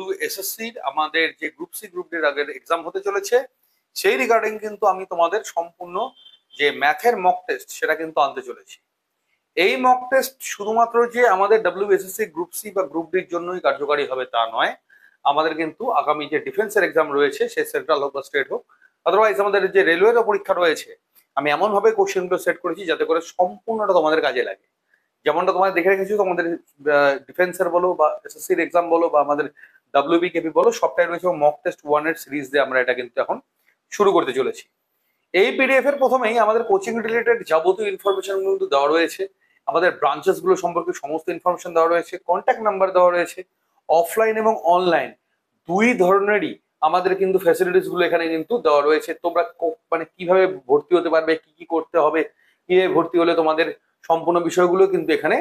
WSSC আমাদের যে group C group ডির আগের এক্সাম হতে চলেছে সেই রিগার্ডিং কিন্তু আমি তোমাদের সম্পূর্ণ যে ম্যাথের মক টেস্ট সেটা কিন্তু আনতে চলেছি। এই মক টেস্ট শুধুমাত্র যে আমাদের WSSC গ্রুপ সি বা গ্রুপ ডির জন্যই কার্যকারী হবে তা নয়, আমাদের কিন্তু আগামী যে ডিফেন্সের এক্সাম রয়েছে সে সেন্ট্রাল হোক বা স্টেট হোক, আদারওয়াইজ আমাদের যে রেলওয়ের পরীক্ষা রয়েছে আমি এমন ভাবে কোশ্চেনগুলো সেট করেছি যাতে করে সম্পূর্ণটা তোমাদের কাজে লাগে। যেমনটা তোমাদের দেখে রেখেছি, তোমাদের ডিফেন্সের বলো বা এসএসসির এক্সাম বলো বা আমাদের WBKP বলো, সবটাই রয়েছে মক টেস্ট 1 এর সিরিজ দিয়ে আমরা এটা কিন্তু এখন শুরু করতে চলেছি। এই পিডিএফ এর প্রথমেই আমাদের কোচিং রিলেটেড যাবতীয় ইনফরমেশন কিন্তু দেওয়া রয়েছে, আমাদের ব্রাঞ্চেস গুলো সম্পর্কে সমস্ত ইনফরমেশন দেওয়া রয়েছে, কন্ট্যাক্ট নাম্বার দেওয়া রয়েছে। অফলাইন এবং অনলাইন দুই ধরনেরই আমাদের কিন্তু ফ্যাসিলিটিস গুলো এখানে কিন্তু দেওয়া রয়েছে। তোমরা মানে কিভাবে ভর্তি হতে পারবে, কি কি করতে হবে, কিভাবে ভর্তি হলে তোমাদের সম্পূর্ণ বিষয়গুলো কিন্তু এখানে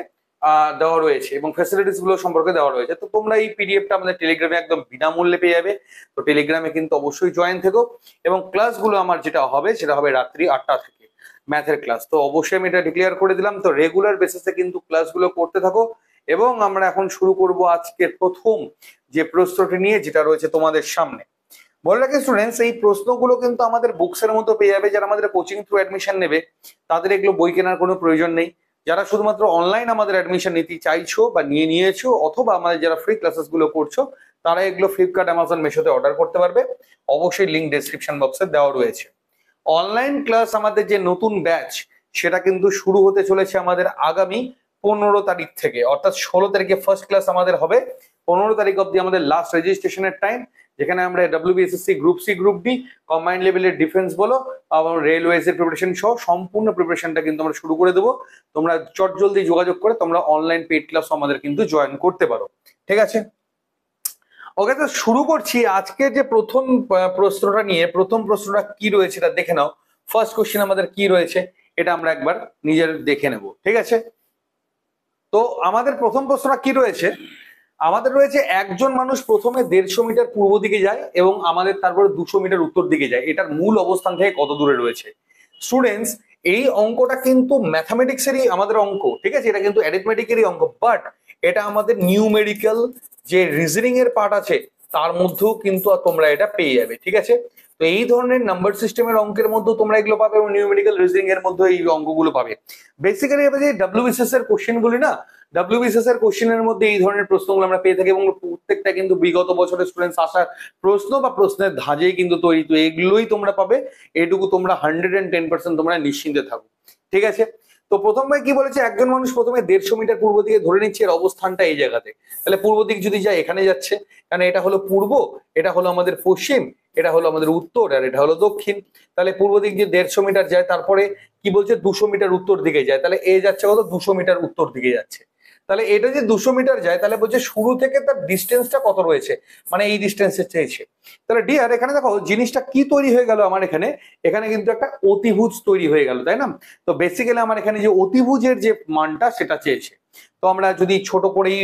দেওয়া রয়েছে এবং ফ্যাসিলিটিস গুলো সম্পর্কে দেওয়া রয়েছে। তো তোমরা এই পিডিএফটা আমাদের টেলিগ্রামে একদম বিনামূল্যে পেয়ে যাবে। তো টেলিগ্রামে কিন্তু অবশ্যই জয়েন থেকো এবং ক্লাসগুলো আমার যেটা হবে সেটা হবে রাত্রি 8টা থেকে ম্যাথের ক্লাস। তো অবশ্যই আমি এটা ডিক্লেয়ার করে দিলাম। তো রেগুলার বেসিসে কিন্তু ক্লাসগুলো করতে থাকো এবং আমরা এখন শুরু করব আজকের প্রথম যে প্রশ্নটি নিয়ে, যেটা রয়েছে তোমাদের সামনে। বলে রাখি স্টুডেন্টস, এই প্রশ্নগুলো কিন্তু আমাদের বুকসের মতো পেয়ে যাবে। যারা আমাদের কোচিং থ্রু অ্যাডমিশন নেবে তাদের এগুলো বই কেনার কোনো প্রয়োজন নেই। যারা শুধুমাত্র অনলাইন আমাদের অ্যাডমিশন নিতে চাইছো বা নিয়েছো, অথবা আমাদের যারা ফ্রি ক্লাসেস গুলো করছো, তারা এগুলো ফ্লিপকার্ট, অ্যামাজন, মিশোতে অর্ডার করতে পারবে। অবশ্যই লিঙ্ক ডেসক্রিপশন বক্সে দেওয়া রয়েছে। অনলাইন ক্লাস আমাদের যে নতুন ব্যাচ সেটা কিন্তু শুরু হতে চলেছে আমাদের আগামী 15 তারিখ থেকে, অর্থাৎ 16 তারিখে ফার্স্ট ক্লাস আমাদের হবে। 15 তারিখ অব্দি আমাদের লাস্ট রেজিস্ট্রেশনের টাইম, যেখানে আমরা WBSSC group C group D combined লেভেলের ডিফেন্স বলো এবং রেলওয়েজ এর প্রিপারেশন সহ সম্পূর্ণ প্রিপারেশনটা কিন্তু আমরা শুরু করে দেবো। তোমরা চট জলদি যোগাযোগ করে তোমরা অনলাইন পেইড ক্লাস আমাদের কিন্তু জয়েন করতে পারো। ঠিক আছে, ওকে। তো শুরু করছি আজকে যে প্রথম প্রশ্নটা নিয়ে। প্রথম প্রশ্নটা কি রয়েছে এটা দেখে নাও। ফার্স্ট কোশ্চেন আমাদের কি রয়েছে এটা আমরা একবার নিজের দেখে নেব। ঠিক আছে, তো আমাদের প্রথম প্রশ্নটা কি রয়েছে। আমাদের রয়েছে একজন মানুষ প্রথমে 150 মিটার পূর্ব দিকে যায় এবং আমাদের তারপরে 200 মিটার উত্তর দিকে যায়, এটার মূল অবস্থান থেকে কত দূরে রয়েছে। স্টুডেন্টস, এই অঙ্কটা কিন্তু ম্যাথামেটিক্সেরই আমাদের অঙ্ক, ঠিক আছে, এটা কিন্তু অ্যারিথমেটিকেরই অঙ্ক, বাট এটা আমাদের নিউমেরিক্যাল যে রিজনিং এর পার্ট আছে তার মধ্যেও কিন্তু তোমরা এটা পেয়ে যাবে। ঠিক আছে, তো এই ধরনের নাম্বার সিস্টেমের অঙ্কের মধ্যে তোমরা এগুলো পাবে এবং নিউমেরিক্যাল রিজনিং এর মধ্যে এই অঙ্কগুলো পাবে। বেসিক্যালি যে WBCS এর কোশ্চেন গুলি না, WBCS এর কোশ্চেনের মধ্যে এই ধরনের প্রশ্নগুলো আমরা পেয়ে থাকি এবং প্রত্যেকটা কিন্তু বিগত বছরের স্টুডেন্টস আসার প্রশ্ন বা প্রশ্নের ধাঁজেই কিন্তু তৈরি। তো এগুলোই তোমরা পাবে, এটুকু তোমরা 110% তোমরা নিশ্চিন্তে থাকো। ঠিক আছে, তো প্রথমে কি বলেছে, একজন মানুষ প্রথমে 150 মিটার পূর্ব দিকে ধরে নিচ্ছে এর অবস্থানটা এই জায়গাতে। তাহলে পূর্ব দিক যদি যায় এখানে যাচ্ছে, কারণ এটা হলো পূর্ব, এটা হলো আমাদের পশ্চিম, এটা হলো আমাদের উত্তর, আর এটা হলো দক্ষিণ। তাহলে পূর্ব দিক যে 150 মিটার যায়, তারপরে কি বলছে 200 মিটার উত্তর দিকে যায়, তাহলে এ যাচ্ছে কত 200 মিটার উত্তর দিকে যাচ্ছে। তাহলে এটা যে 200 মিটার যায়, তাহলে বলছে শুরু থেকে তার ডিস্টেন্সটা কত রয়েছে, মানে এই ডিস্টেন্সে চেয়েছে। তাহলে ডিয়ার এখানে দেখো জিনিসটা কি তৈরি হয়ে গেল আমার এখানে, এখানে কিন্তু একটা অতিভুজ তৈরি হয়ে গেল, তাই না। তো বেসিক্যালি আমার এখানে যে অতিভুজের যে মানটা সেটা চেয়েছে। তো আমরা যদি ছোট করেই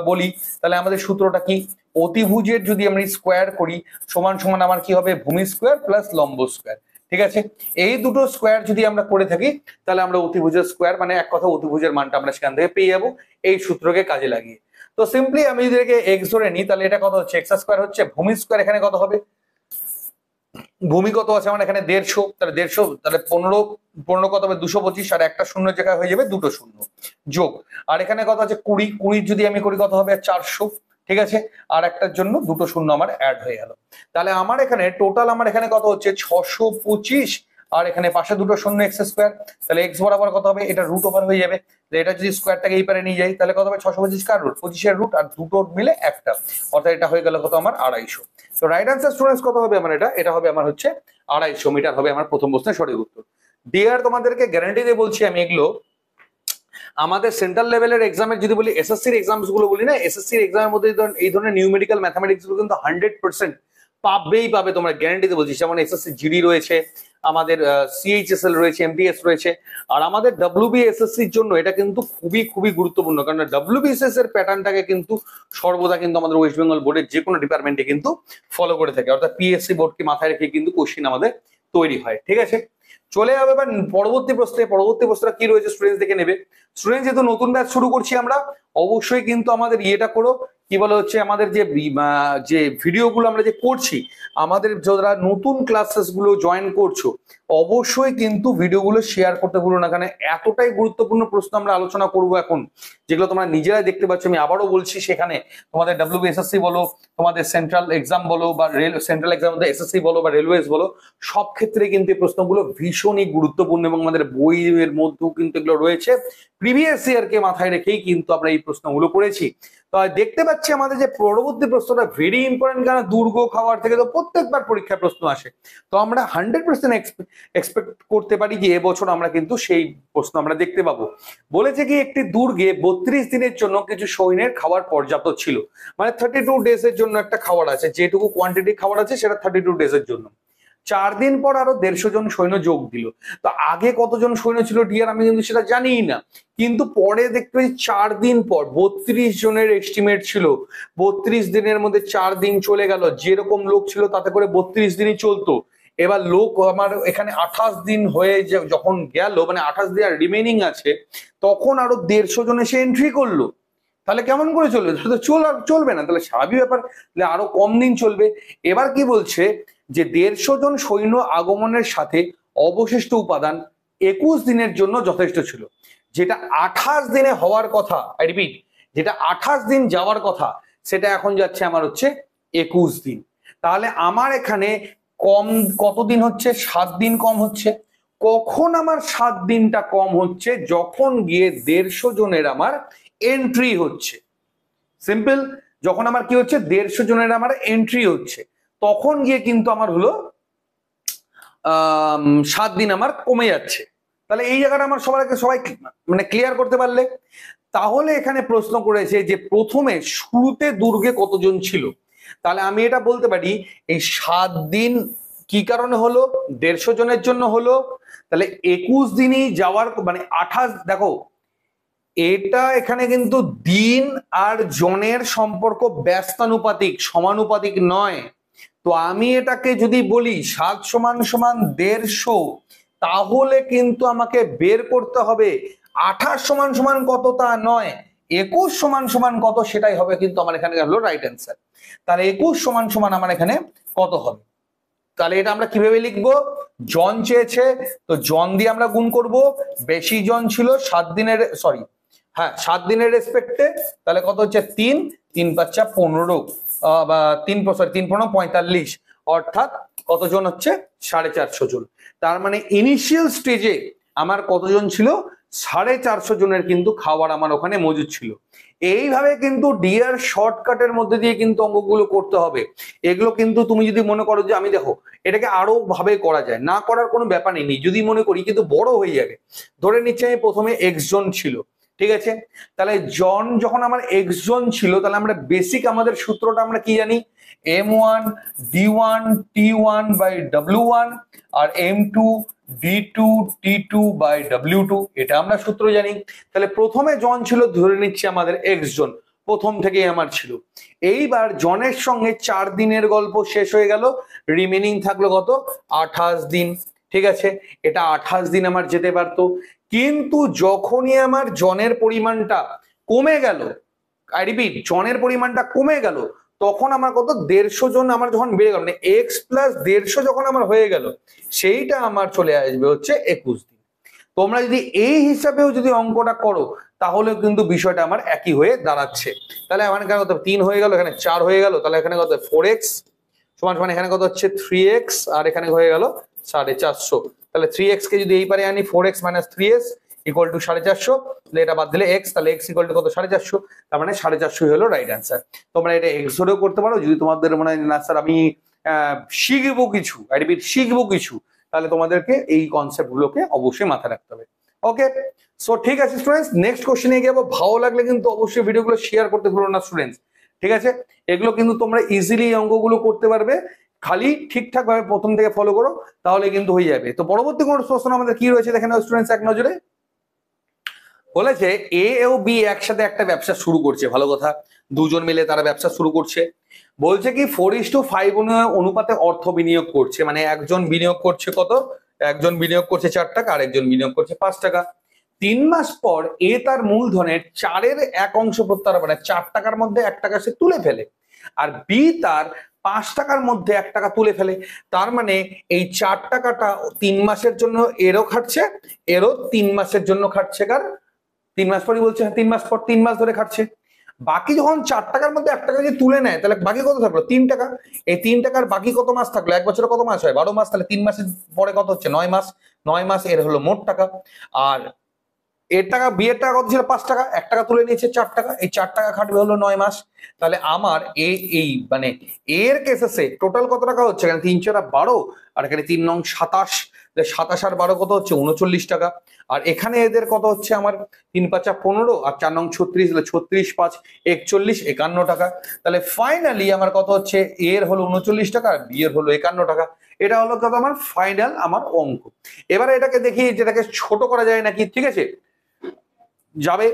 বলি তাহলে আমাদের সূত্রটা কি, অতিভুজের যদি আমরা স্কোয়ার করি সমান সমান আমার কি হবে, ভূমি স্কোয়ার প্লাস লম্ব স্কোয়ার। ঠিক আছে, এই দুটো স্কোয়ার যদি আমরা করে থাকি তাহলে আমরা অতিভুজের স্কোয়ার, মানে এক কথা অতিভুজের মানটা আমরা সেখান থেকে পেয়ে যাবো এই সূত্রকে কাজে লাগিয়ে। তো সিম্পলি আমি যদি এক্স ধরে নিই তাহলে এটা কত হচ্ছে, এক্স স্কোয়ার হচ্ছে, ভূমি স্কোয়ার এখানে কত হবে, ভূমি কত আছে আমার এখানে 150, তাহলে 150, তাহলে 15 কত হবে 225, আর একটা শূন্য জায়গায় হয়ে যাবে দুটো শূন্য যোগ, আর এখানে কত আছে 20 যদি আমি করি কত হবে 400। ঠিক আছে, আর একটার জন্য দুটো শূন্য আমার অ্যাড হয়ে গেল। তাহলে আমার এখানে টোটাল আমার এখানে কত হচ্ছে 625, আর এখানে পাশে দুটো শূন্য এক্স স্কোয়ার, তাহলে এক্স বরাবর কত হবে, এটা রুট ওভার হয়ে যাবে। এটা যদি স্কোয়ারটাকে এই পারে নিয়ে যাই তাহলে কত হবে 625 কার রুট, 25-এর রুট আর দুটো মিলে একটা, অর্থাৎ এটা হয়ে গেল কত আমার 250। তো রাইট আনসার স্টুডেন্টস কত হবে আমার, এটা হবে আমার হচ্ছে 250 মিটার হবে আমার প্রথম প্রশ্নের সঠিক উত্তর। ডিয়ার তোমাদেরকে গ্যারান্টি দিয়ে বলছি আমি, এগুলো আমাদের সেন্ট্রাল লেভেলের এক্সামের যদি বলি, এসএসসির এক্সামস গুলো বলি না, এসএসসির এক্সামের মধ্যে এই ধরনের নিউমেরিক্যাল ম্যাথামেটিক্স গুলো কিন্তু 100% পাবে তোমরা, গ্যারান্টি দিয়ে বলছি। যেমন এসএসসি জিডি রয়েছে, আমাদের সিএইচএসএল রয়েছে, এমটিএস রয়েছে, আর আমাদের WBSSCর জন্য এটা কিন্তু খুবই খুবই গুরুত্বপূর্ণ, কারণ WBSS এর প্যাটার্নটাকে কিন্তু সর্বদা কিন্তু আমাদের ওয়েস্ট বেঙ্গল বোর্ডের যে কোনো ডিপার্টমেন্টে কিন্তু ফলো করে থাকে, অর্থাৎ পিএসসি বোর্ডকে মাথায় রেখে কিন্তু কোশ্চিন আমাদের তৈরি হয়। ঠিক আছে, চলে যাবে এবার পরবর্তী প্রশ্নে। পরবর্তী প্রশ্নটা কি রয়েছে স্টুডেন্টস দেখে নেবে। স্টুডেন্ট যেহেতু নতুন ব্যাচ শুরু করছি আমরা, অবশ্যই কিন্তু আমাদের ইয়েটা করো, কি বলে হচ্ছে আমাদের যে ভিডিওগুলো আমরা যে করছি, আমাদের যারা নতুন ক্লাসেস গুলো জয়েন করছো, অবশ্যই কিন্তু ভিডিওগুলো শেয়ার করতে ভুলো না, কারণ এতটাই গুরুত্বপূর্ণ প্রশ্ন আমরা আলোচনা করব এখন, যেগুলো তোমরা নিজেরাই দেখতে পাচ্ছ। আমি আবারও বলছি, সেখানে তোমাদের WBSSC বলো, তোমাদের সেন্ট্রাল এক্সাম বলো, বা সেন্ট্রাল এক্সাম SSC বলো বা রেলওয়েজ বলো, সব ক্ষেত্রে কিন্তু এই প্রশ্নগুলো ভীষণই গুরুত্বপূর্ণ এবং আমাদের বইয়ের মধ্যেও কিন্তু এগুলো রয়েছে। প্রিভিয়াস ইয়ারকে মাথায় রেখেই কিন্তু আমরা এই প্রশ্নগুলো করেছি। তো দেখতে পাচ্ছি আমাদের যে পরবর্তী প্রশ্নটা ভেরি ইম্পর্টেন্ট, কারণ দুর্গ খাবার থেকে তো প্রত্যেকবার পরীক্ষায় প্রশ্ন আসে। তো আমরা 100% এক্সপেক্ট করতে পারি যে এবছর আমরা কিন্তু সেই প্রশ্ন আমরা দেখতে পাবো। বলেছে কি একটি দুর্গে 32 দিনের জন্য কিছু সৈন্যের খাবার পর্যাপ্ত ছিল, মানে 32 ডেজের জন্য একটা খাবার আছে, যেটুকু কোয়ান্টিটি খাবার আছে সেটা 32 ডেজের জন্য। 4 দিন পর আরো 150 জন সৈন্য যোগ দিল। তো আগে কতজন সৈন্য ছিল ডিয়ার আমি কিন্তু সেটা জানিই না, কিন্তু পরে দেখতে পাচ্ছি 4 দিন পর 32 জনের এস্টিমেট ছিল। 32 দিনের মধ্যে 4 দিন চলে গেল, যেরকম লোক ছিল তাতে করে 32 দিনই চলতো। এবার লোক আমার এখানে 28 দিন হয়ে যখন গেল, মানে 28 দিন আর রিমেনিং আছে, তখন আরো 150 জন এসে এন্ট্রি করলো। তাহলে কেমন করে চলবে? চলবে না, তাহলে স্বাভাবিক ব্যাপার, তাহলে আরো কম দিন চলবে। এবার কি বলছে যে 150 জন সৈন্য আগমনের সাথে অবশিষ্ট উপাদান 21 দিনের জন্য যথেষ্ট ছিল, যেটা 28 দিনে হওয়ার কথা। আই রিপিট, যেটা 28 দিন যাওয়ার কথা সেটা এখন যাচ্ছে আমার হচ্ছে 21 দিন। তাহলে আমার এখানে কম কতদিন হচ্ছে? 7 দিন কম হচ্ছে। কখন আমার 7 দিনটা কম হচ্ছে? যখন গিয়ে 150 জনের আমার এন্ট্রি হচ্ছে। সিম্পল, যখন আমার কি হচ্ছে 150 জনের আমার এন্ট্রি হচ্ছে, তখন গিয়ে কিন্তু আমার হলো 7 দিন আমার কমে যাচ্ছে। তাহলে এই জায়গাটা আমার সবাই মানে ক্লিয়ার করতে পারলে, তাহলে এখানে প্রশ্ন করেছে যে প্রথমে শুরুতে দুর্গে কতজন ছিল। তাহলে আমি এটা বলতে পারি এই 7 দিন কি কারণে হলো? 150 জনের জন্য হলো। তাহলে 21 দিনই যাওয়ার, মানে 28, দেখো এটা এখানে কিন্তু দিন আর জনের সম্পর্ক ব্যস্তানুপাতিক, সমানুপাতিক নয়। তো আমি এটাকে যদি বলি 7 সমান সমান 150, তাহলে কিন্তু আমাকে বের করতে হবে 28 সমান সমান কত, তা নয়, 21 সমান সমান কত সেটাই হবে কিন্তু আমার এখানে হলো রাইট অ্যান্সার। তাহলে 21 সমান সমান আমার এখানে কত হবে? তাহলে এটা আমরা কিভাবে লিখবো? জন চেয়েছে, তো জন দিয়ে আমরা গুণ করব। বেশি জন ছিল 7 দিনের, সরি হ্যাঁ 7 দিনের রেসপেক্টে, তাহলে কত হচ্ছে 3, 3 5 15, বা 3 15 45, অর্থাৎ কতজন হচ্ছে 450 জন। তার মানে ইনিশিয়াল স্টেজে আমার কতজন ছিল? 450 জনের কিন্তু খাবার আমার ওখানে মজুদ ছিল। এইভাবে কিন্তু ডিয়ার শর্টকাটের মধ্যে দিয়ে কিন্তু অঙ্কগুলো করতে হবে। এগুলো কিন্তু তুমি যদি মনে করো যে আমি দেখো এটাকে আরো ভাবে করা যায়, না করার কোনো ব্যাপার নেই, যদি মনে করি কিন্তু বড় হয়ে যাবে। ধরে নিচ্ছে আমি প্রথমে x জন ছিল, ঠিক আছে, তাহলে জন যখন আমার x জন ছিল, তাহলে আমরা বেসিক আমাদের সূত্রটা আমরা কি জানি? m1 d1 t1 by w1 R m2 d2 t2 by w2, এটা আমরা সূত্র জানি। তাহলে প্রথমে জন ছিল ধরে নিচ্ছি আমাদের x জন, প্রথম থেকেই আমার ছিল। এইবার জনের সঙ্গে 4 দিনের গল্প শেষ হয়ে গেল, রিমেনিং থাকলো কত? 28 দিন। ঠিক আছে, এটা 28 দিন আমার যেতে পারতো, কিন্তু যখনই আমার জনের পরিমাণটা কমে গেল, আই রিপিট জনের পরিমাণটা কমে গেল, তখন আমার কত 150 জন আমার যখন বেড়ে গেল, মানে x প্লাস 150 যখন আমার হয়ে গেল, সেইটা আমার চলে আসবে হচ্ছে 21 দিন। তোমরা যদি এই হিসাবেও যদি অঙ্কটা করো, তাহলে কিন্তু বিষয়টা আমার একই হয়ে দাঁড়াচ্ছে। তাহলে এখানে কত 3 হয়ে গেল, এখানে 4 হয়ে গেল, তাহলে এখানে কত 4x সমান সমান এখানে কত হচ্ছে 3x, আর এখানে হয়ে গেল 450। তাহলে 3x কে যদি এই পারে আনি 4x minus 3s equal to 450, তাহলে এটা বাদ দিলে x, তাহলে x ইকুয়াল টু কত 450, তার মানে 450 হলো রাইট অ্যান্সার। তোমরা এটা x ধরেও করতে পারো, যদি তোমাদের মনে হয় না স্যার আমি শিখবো কিছু, আই রিপিট শিখবো কিছু, তাহলে তোমাদেরকে এই কনসেপ্ট গুলোকে অবশ্যই মাথায় রাখতে হবে। ওকে, সো ঠিক আছে স্টুডেন্টস, নেক্সট কোশ্চেনে গিয়ে ভালো লাগলে কিন্তু অবশ্যই ভিডিওগুলো শেয়ার করতে ভুলো না স্টুডেন্টস। ঠিক আছে, এগুলো কিন্তু তোমরা ইজিলি অঙ্কগুলো করতে পারবে, খালি ঠিকঠাক ভাবে প্রথম থেকে ফলো করো, তাহলে কিন্তু হয়ে যাবে। তো পরবর্তী কোন প্রশ্ন আমাদের কি রয়েছে দেখেন স্টুডেন্টস এক নজরে। বলেছে এ ও বি একসাথে একটা ব্যবসা শুরু করছে, ভালো কথা, দুজন মিলে তারা ব্যবসা শুরু করছে। বলছে কি 4:5 অনুপাতে অর্থ বিনিয়োগ করছে, মানে একজন বিনিয়োগ করছে কত? একজন বিনিয়োগ করছে 4 টাকা আর একজন বিনিয়োগ করছে 5 টাকা। 3 মাস পর এ তার মূলধনের 4-এর 1 অংশ প্রত্যাহার মানে 4 টাকার মধ্যে 1 টাকা সে তুলে ফেলে, আর বি তার 5 টাকার মধ্যে 1 টাকা তুলে ফেলে। তার মানে এই 4 টাকাটা 3 মাসের জন্য এরও খাটছে, এরও 3 মাসের জন্য খাটছে। কার 3 মাস পরই বলছে, 3 মাস পর 3 মাস ধরে খাটছে। বাকি যখন 4 টাকার মধ্যে 1 টাকা যদি তুলে নেয় তাহলে বাকি কত থাকলো? 3 টাকা। এই 3 টাকার বাকি কত মাস থাকলো? 1 বছরে কত মাস হয়? 12 মাস। তাহলে 3 মাসের পরে কত হচ্ছে? 9 মাস। 9 মাস এর হলো মোট টাকা। আর এর টাকা, বিয়ের টাকা কত ছিল? 5 টাকা। 1 টাকা তুলে নিয়েছে 4 টাকা। এই 4 টাকা খাটবে হলো 9 মাস। তাহলে আমার এই মানে এর কেসে টোটাল কত টাকা হচ্ছে? এখানে 3 4 12, আর এখানে 3 9 27। 27 আর 12 কত হচ্ছে? 39 টাকা। আর এখানে এদের কত হচ্ছে? আমার 3 5 15 আর 4 9 36, 36 5 41 51 টাকা। তাহলে ফাইনালি আমার কত হচ্ছে? এর হলো 39 টাকা, আর বি এর হলো 51 টাকা। এটা হলো কত আমার ফাইনাল আমার অঙ্ক। এবারে এটাকে দেখি যেটাকে ছোট করা যায় নাকি। ঠিক আছে, যাবে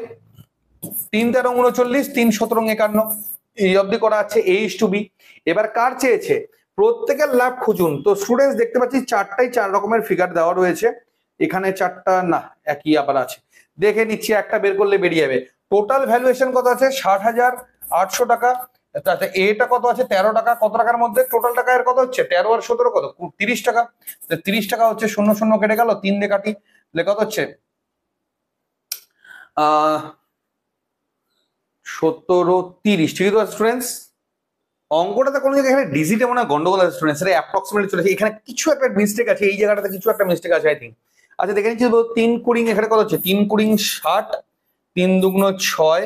3 13 39, 3 17 51, এই অবধি করা আছে A/B। এবার কার চেয়েছে? প্রত্যেকের লাভ খুঁজুন। তো স্টুডেন্টস দেখতে পাচ্ছি 4টাই 4 রকমের ফিগার দেওয়া রয়েছে। এখানে 4টা না, একই আবার আছে। দেখে নিচ্ছি, একটা বের করলে বেরিয়ে যাবে। টোটাল ভ্যালুয়েশন কত আছে? 60,800 টাকা। তাতে এটা কত আছে? 13 টাকা। কত টাকার মধ্যে? টোটাল টাকা এর কত হচ্ছে? 13 আর 17 কত? 30 টাকা। 30 টাকা হচ্ছে, 0 0 কেটে গেল, 3 দিয়ে কাটি, কত হচ্ছে? 17 30। ঠিক আছে স্টুডেন্টস, অঙ্কটাতে কোনো জায়গায় এখানে ডিজিটে মনে হয় গন্ডগোল আছে স্টুডেন্টস, এটা অ্যাপ্রক্সিমেটলি চলেছে। এখানে কিছু একটা মিস্টেক আছে, এই জায়গাটাতে কিছু একটা মিস্টেক আছে আই থিঙ্ক। আচ্ছা দেখে নিচ্ছি। 3 20 এখানে কত হচ্ছে? 3 20 60, 3 2 6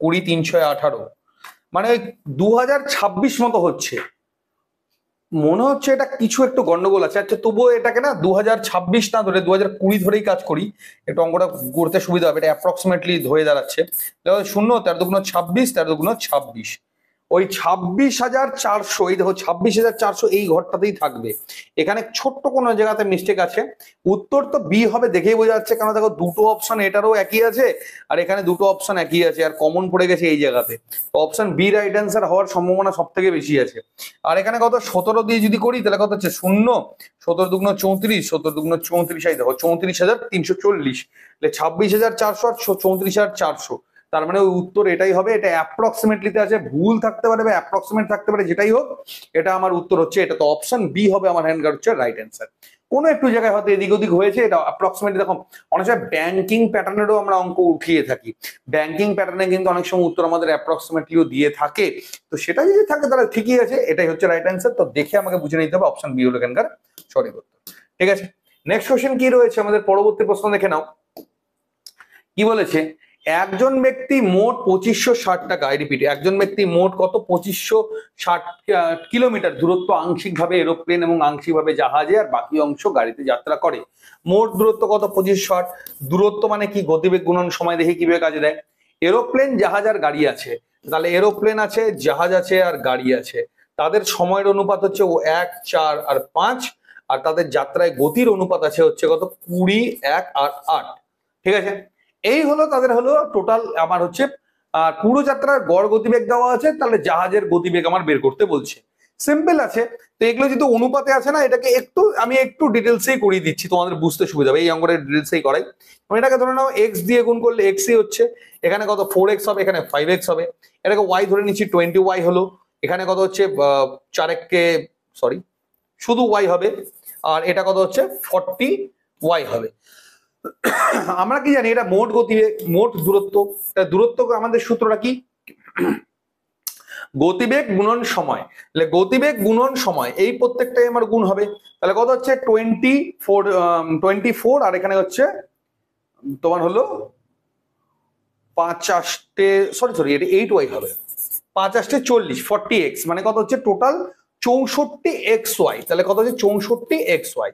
20, 3 6 18, মানে ওই 2026 মতো হচ্ছে মনে হচ্ছে। এটা কিছু একটু গন্ডগোল আছে। আচ্ছা তবুও এটাকে না 2026 না ধরে 2020 ধরেই কাজ করি, একটু অঙ্কটা করতে সুবিধা হবে। এটা অ্যাপ্রক্সিমেটলি হয়ে দাঁড়াচ্ছে 0 13 2 26, 13 2 26, ওই 26,400। এই দেখো 26,400 এই ঘরটাতেই থাকবে। এখানে ছোট্ট কোনো জায়গাতে মিস্টেক আছে। উত্তর তো বি হবে দেখেই বোঝা যাচ্ছে, কারণ দেখো দুটো অপশন এটারও একই আছে, আর এখানে দুটো অপশন একই আছে, আর কমন পড়ে গেছে এই জায়গাতে। অপশন বি রাইট অ্যান্সার হওয়ার সম্ভাবনা সব থেকে বেশি আছে। আর এখানে কত? 17 দিয়ে যদি করি তাহলে কত হচ্ছে? 0 17 2 34, 17 2 34, এই দেখো 34,340, 26,400 আর 34,400। তার মানে ওই উত্তর এটাই হবে। এটা অ্যাপ্রক্সিমেটলিতে আছে, ভুল থাকতে পারে বা অ্যাপ্রক্সিমেট থাকতে পারে, যেটাই হোক এটা আমার উত্তর হচ্ছে। এটা তো অপশন বি হবে আমার হ্যান্ড কার্ড হচ্ছে রাইট অ্যান্সার। কোনো একটু জায়গায় হয়তো এদিক ওদিক হয়েছে, এটা অ্যাপ্রক্সিমেটলি। দেখো অনেক সময় ব্যাংকিং প্যাটার্নেরও আমরা অঙ্ক উঠিয়ে থাকি, ব্যাংকিং প্যাটার্নে কিন্তু অনেক সময় উত্তর আমাদের অ্যাপ্রক্সিমেটলিও দিয়ে থাকে। তো সেটা যদি থাকে তাহলে ঠিকই আছে, এটাই হচ্ছে রাইট অ্যান্সার। তো দেখে আমাকে বুঝে নিতে হবে অপশন বি হলো এখানকার সঠিক উত্তর। ঠিক আছে, নেক্সট কোশ্চেন কি রয়েছে আমাদের? পরবর্তী প্রশ্ন দেখে নাও কি বলেছে। একজন ব্যক্তি মোট 2560 টাকা, রিপিট, একজন ব্যক্তি মোট কত? 2560 কিলোমিটার দূরত্ব আংশিকভাবে এরোপ্লেন এবং আংশিকভাবে জাহাজে আর বাকি অংশ গাড়িতে যাত্রা করে। মোট দূরত্ব কত? 2560। দূরত্ব মানে কি? গতিবেগ গুণন সময়। দেখি কিভাবে কাজে দেয়। এরোপ্লেন, জাহাজ আর গাড়ি আছে, তাহলে এরোপ্লেন আছে, জাহাজ আছে আর গাড়ি আছে। তাদের সময়ের অনুপাত হচ্ছে 1 4 আর 5, আর তাদের যাত্রায় গতির অনুপাত আছে হচ্ছে কত? 20 1 আর 8। ঠিক আছে, এই হলো তাদের হলো টোটাল আমার হচ্ছে পুরো যাত্রার গড় গতিবেগ দেওয়া আছে। তাহলে জাহাজের গতিবেগ আমার বের করতে বলছে। সিম্পল আছে। তো এগুলো যেহেতু অনুপাতে আছে না, এটাকে আমি একটু ডিটেলসেই করিয়ে দিচ্ছি, তোমাদের বুঝতে সুবিধা হবে। এই অঙ্কটা ডিটেলসেই করাই। এটাকে ধরে নাও এক্স দিয়ে গুণ করলে এক্সই হচ্ছে, এখানে কত? 4x হবে, এখানে 5x হবে। এটাকে ওয়াই ধরে নিচ্ছি, 20y হলো। এখানে কত হচ্ছে? 4কে সরি শুধু ওয়াই হবে, আর এটা কত হচ্ছে? 40y হবে। আমরা কি জানি? এটা মোট গতিবেগ, মোট দূরত্ব। দূরত্ব আমাদের সূত্রটা কি? গতিবেগ গুণন সময়। তাহলে গতিবেগ গুণন সময়, এই প্রত্যেকটাই আমার গুণ হবে। তাহলে কত হচ্ছে? 24, আর এখানে হচ্ছে তোমার হলো 5 এটা 8y হবে। 5 40, 40x, মানে কত হচ্ছে? Total 64xy। তাহলে কত হচ্ছে? 64xy।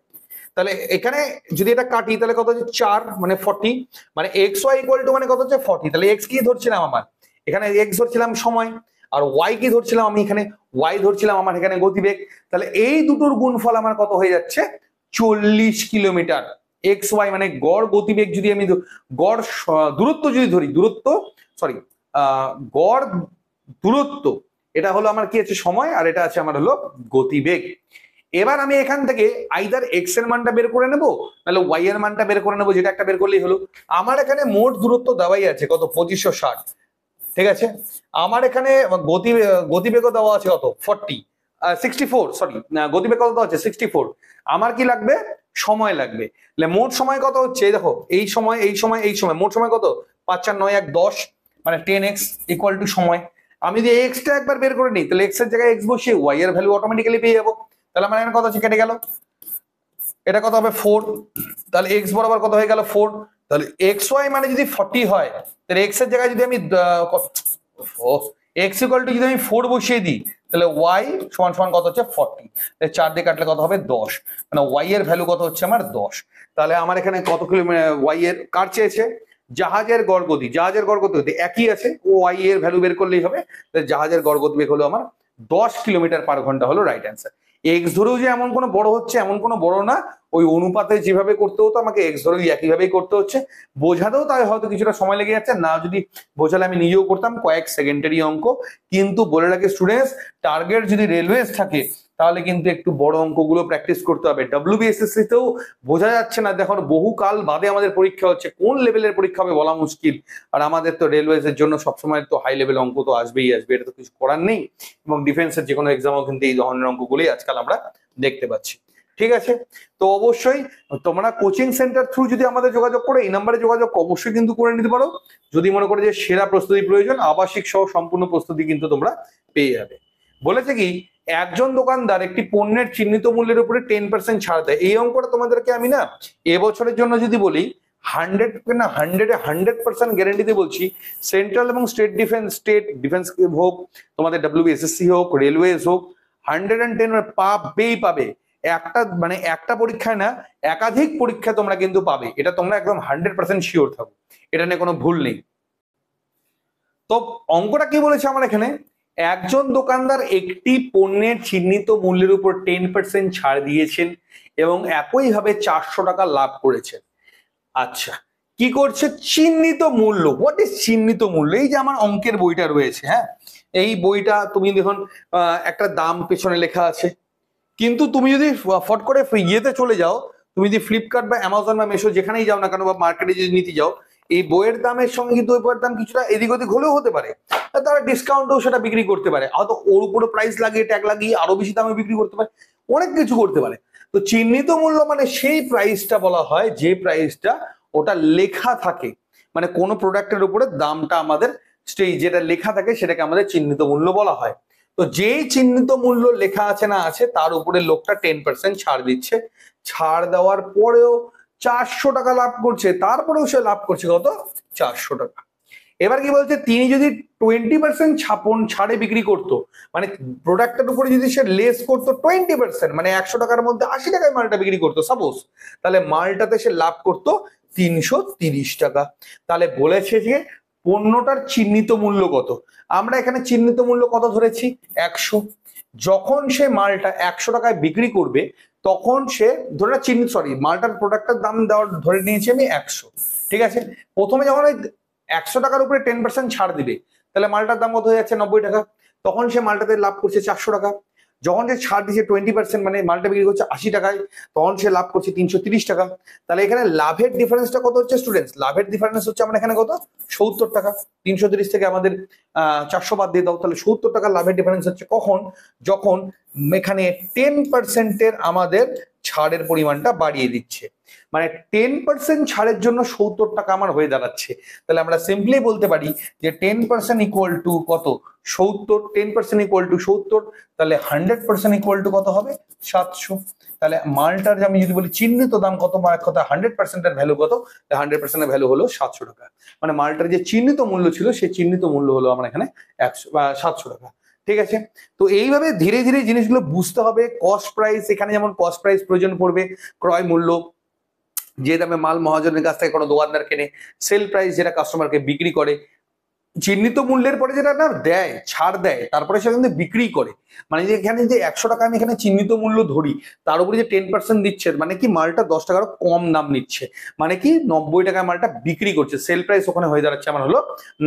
তাহলে এখানে যদি এটা কাটি তাহলে কত হচ্ছে? 4 মানে 40, মানে xy ইকুয়াল টু মানে কত হচ্ছে? 40। তাহলে x কি ধরছিলাম আমার? এখানে x ধরছিলাম সময়, আর y কি ধরছিলাম আমি? এখানে y ধরছিলাম আমার এখানে গতিবেগ। তাহলে এই দুটোর গুণফল আমার কত হয়ে যাচ্ছে? 40 কিলোমিটার। xy মানে গড় গতিবেগ যদি আমি গড় দূরত্ব যদি ধরি, গড় দূরত্ব, এটা হলো আমার কি আছে? সময়, আর এটা আছে আমার হলো গতিবেগ। এবার আমি এখান থেকে আইদার এক্স এর মানটা বের করে নেবো, নাহলে ওয়াই এর মানটা বের করে নেবো, যেটা একটা বের করলেই হলো। আমার এখানে মোট দূরত্ব দেওয়াই আছে কত, 2560, ঠিক আছে। আমার এখানে গতিবেগও দেওয়া আছে কত, 64, সরি, গতিবেগ কত দেওয়া আছে 64। আমার কি লাগবে, সময় লাগবে। মোট সময় কত হচ্ছে, দেখো এই সময় এই সময় এই সময় মোট সময় কত, 5 4 9 1 10, মানে 10x ইকুয়াল টু সময়। আমি যদি এক্স টা একবার বের করে নিই, তাহলে এক্স এর জায়গায় এক্স বসিয়ে ওয়াই এর ভ্যালু অটোমেটিক্যালি পেয়ে যাবো। তাহলে আমার এখানে কত আছে, কেটে গেল, এটা কত হবে 4, তাহলে এক্স বরাবর কত হয়ে গেল 4। তাহলে এক্স ওয়াই মানে যদি 40 হয়, তাহলে এক্স এর জায়গায় যদি আমি এক্স ইকুয়াল টু যদি আমি 4 বসিয়ে দিই, তাহলে ওয়াই সমান সমান কত হচ্ছে 40, তাহলে 4 দিয়ে কাটলে কত হবে 10, মানে ওয়াই এর ভ্যালু কত হচ্ছে আমার 10। তাহলে আমার এখানে কত কিলোমিটার ওয়াই এর কার চেয়েছে, জাহাজের গড় গতি, জাহাজের গড় গতি একই আছে, ও ওয়াই এর ভ্যালু বের করলেই হবে। জাহাজের গড় গতি বের হলো আমার 10 কিলোমিটার পার ঘন্টা হলো রাইট অ্যান্সার। এক্স ধরেও যে এমন কোনো বড় হচ্ছে এমন কোনো বড় না, ওই অনুপাতে যেভাবে করতে হতো আমাকে এক্স ধরেও একইভাবেই করতে হচ্ছে। বোঝাতেও তাই হয়তো কিছুটা সময় লেগে যাচ্ছে, না যদি বোঝালে আমি নিজেও করতাম, কয়েক সেকেন্ডারি অঙ্ক। কিন্তু বলে রাখি স্টুডেন্টস, টার্গেট যদি রেলওয়েজ থাকে তাহলে কিন্তু একটু বড় অঙ্কগুলো প্র্যাকটিস করতে হবে। ডব্লিউবিএসএসসি তেও বোঝা যাচ্ছে না, দেখুন বহুকাল বাদে আমাদের পরীক্ষা হচ্ছে, কোন লেভেলের পরীক্ষা হবে বলা মুশকিল। আর আমাদের তো রেলওয়েজ এর জন্য সবসময় তো হাই লেভেল অঙ্ক তো আসবেই আসবে, এটা তো কিছু করার নেই। এবং ডিফেন্সের যে কোনো এক্সামও কিন্তু এই ধরনের অঙ্কগুলোই আজকাল আমরা দেখতে পাচ্ছি, ঠিক আছে। তো অবশ্যই তোমরা কোচিং সেন্টার থ্রু যদি আমাদের যোগাযোগ করে, এই নাম্বারে যোগাযোগ অবশ্যই কিন্তু করে নিতে পারো। যদি মনে করো যে সেরা প্রস্তুতি প্রয়োজন, আবাসিক সহ সম্পূর্ণ প্রস্তুতি কিন্তু তোমরা পেয়ে যাবে। বলেছে কি, একজন দোকানদার একটি পণ্যের চিহ্নিত মূল্যের উপরে 10% ছাড় দেয়। এই অঙ্কটা তোমাদেরকে আমি না এবছরের জন্য যদি বলি 100% গ্যারেন্টি দিয়ে বলছি, সেন্ট্রাল এবং স্টেট ডিফেন্স হোক, তোমাদের ডব্লিউবিএসএসসি হোক, রেলওয়েজ হোক, 110 পাবে। একটা মানে একটা পরীক্ষায় না, একাধিক পরীক্ষা তোমরা কিন্তু পাবে, এটা তোমরা একদম 100% শিওর থাকো, এটা নিয়ে কোনো ভুল নেই। তো অঙ্কটা কি বলেছে আমার এখানে, একজন দোকানদার একটি পণ্যের চিহ্নিত মূল্যের উপর 10% ছাড় দিয়েছেন এবং একইভাবে 400 টাকা লাভ করেছেন। আচ্ছা, কি করছে, চিহ্নিত মূল্য। হোয়াট ইজ চিহ্নিত মূল্য? এই যে আমার অঙ্কের বইটা রয়েছে, হ্যাঁ, এই বইটা তুমি দেখুন একটা দাম পেছনে লেখা আছে, কিন্তু তুমি যদি ফট করে ইয়েতে চলে যাও, তুমি যদি ফ্লিপকার্ট বা অ্যামাজন বা মেশো যেখানেই যাও না কেন, বা মার্কেটে যদি নিতে যাও, এই বইয়ের দামের সঙ্গে কিন্তু ওই বইয়ের দাম কিছুটা এদিক ওদিক হলেও হতে পারে, তারা ডিসকাউন্টেও সেটা বিক্রি করতে পারে, হয়তো ওর উপরে প্রাইস লাগিয়ে ট্যাগ লাগিয়ে আরো বেশি দামে বিক্রি করতে পারে, অনেক কিছু করতে পারে। তো চিহ্নিত মূল্য মানে সেই প্রাইসটা বলা হয় যে প্রাইসটা ওটা লেখা থাকে, মানে কোনো প্রোডাক্টের উপরে দামটা আমাদের যেটা লেখা থাকে সেটাকে আমাদের চিহ্নিত মূল্য বলা হয়। তো যেই চিহ্নিত মূল্য লেখা আছে না আছে তার উপরে লোকটা 10% ছাড় দিচ্ছে, ছাড় দেওয়ার পরেও 400 টাকা লাভ করছে, তারপরেও সে লাভ করছে কত, 400 টাকা। এবার কি বলছে, তিনি যদি 20% ছাড়ে বিক্রি করতো, মানে প্রোডাক্টের উপরে যদি সে লেস করতো 20%, মানে 100 টাকার মধ্যে 80 টাকায় মালটা বিক্রি করতো সাপোজ, তাহলে মালটাতে সে লাভ করতো 330 টাকা। তাহলে বলেছে যে পণ্যটার চিহ্নিত মূল্য কত, আমরা এখানে চিহ্নিত মূল্য কত ধরেছি, 100। যখন সে মালটা 100 টাকায় বিক্রি করবে তখন সে ধরে মালটার প্রোডাক্টের দাম ধরে নিয়েছি আমি 100, ঠিক আছে। প্রথমে যখন ওই 100 টাকার উপরে 10% ছাড় দিবে, তাহলে মালটার দাম কত হয়ে যাচ্ছে 90 টাকা, তখন সে মালটাতে লাভ করছে 400 টাকা। যখন সে ছাড় দিচ্ছে 20%, মানে মালটা বিক্রি করছে 80 টাকায়, তখন সে লাভ করছে 330 টাকা। তাহলে এখানে লাভের ডিফারেন্সটা কত হচ্ছে স্টুডেন্টস, লাভের ডিফারেন্স হচ্ছে আমরা এখানে কত, 70 টাকা। 330 থেকে আমাদের 400 বাদ দিয়ে দাও, তাহলে 70 টাকা লাভের ডিফারেন্স হচ্ছে কখন, যখন এখানে 10% আমাদের ছাড়ের পরিমাণটা বাড়িয়ে দিচ্ছে, মানে 10% ছাড়ের জন্য 70 টাকা আমার হয়ে দাঁড়াচ্ছে। তাহলে আমরা সিম্পলি বলতে পারি যে 10% ইকুয়াল টু কত, 70, 10% ইকুয়াল টু 70, তাহলে 100% ইকুয়াল টু কত হবে, 700। তাহলে মালটার আমি যদি বলি চিহ্নিত দাম কত, বা এক কথা 100% এর ভ্যালু কত, 100% এর ভ্যালু হলো 700 টাকা। মানে মালটার যে চিহ্নিত মূল্য ছিল সেই চিহ্নিত মূল্য হলো আমার এখানে 700 টাকা, ঠিক আছে। তো এইভাবে ধীরে ধীরে জিনিসগুলো বুঝতে হবে। কস্ট প্রাইস, এখানে যেমন কস্ট প্রাইস প্রয়োজন পড়বে, ক্রয় মূল্য যে দামে মাল মহাজনের কাছ থেকে কোনো দোকানদার কেনে, সেল প্রাইস যেটা কাস্টমারকে বিক্রি করে, চিহ্নিত মূল্যের পরে যেটা না দেয়, ছাড় দেয়, তারপরে সেটা কিন্তু বিক্রি করে। মানে যে এখানে যে 100 টাকা আমি এখানে চিহ্নিত মূল্য ধরি, তার উপরে যে 10% দিচ্ছে, মানে কি মালটা 10 টাকার কম দাম নিচ্ছে, মানে কি 90 টাকায় মালটা বিক্রি করছে। সেল প্রাইস ওখানে হয়ে দাঁড়াচ্ছে আমার হলো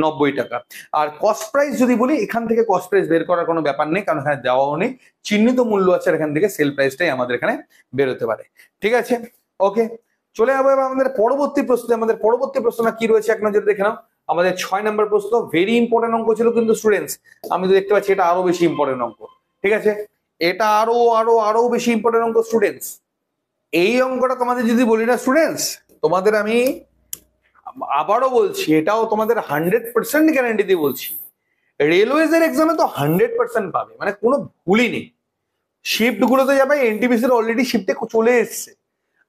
90 টাকা। আর কস্ট প্রাইস যদি বলি, এখান থেকে কস্ট প্রাইস বের করার কোনো ব্যাপার নেই, কারণ এখানে দেওয়াও নেই, চিহ্নিত মূল্য আছে, এখান থেকে সেল প্রাইসটাই আমাদের এখানে বেরোতে পারে। ঠিক আছে, ওকে, চলে যাবো এবার আমাদের পরবর্তী প্রশ্নে। আমাদের পরবর্তী প্রশ্নটা কি রয়েছে এক নজরে দেখে নাও। আমাদের 6 নম্বর প্রশ্ন, ভেরি ইম্পর্টেন্ট অঙ্ক ছিল কিন্তু স্টুডেন্টস, আমি তো দেখতে পাচ্ছি এটা আরো বেশি ইম্পর্টেন্ট অঙ্ক। ঠিক আছে, এটা আরো আরো আরো বেশি ইম্পর্টেন্ট অঙ্ক স্টুডেন্টস। এই অঙ্কটা তোমাদের যদি বলি না স্টুডেন্টস, তোমাদের আমি আবারও বলছি, এটাও তোমাদের 100% গ্যারান্টি দিয়ে বলছি, রেলওয়েজ এর এক্সামে তো 100% পাবে, মানে কোনো ভুলই নেই। শিফট গুলোতে যাবে, এনটিপিসির অলরেডি শিফটে চলে এসছে,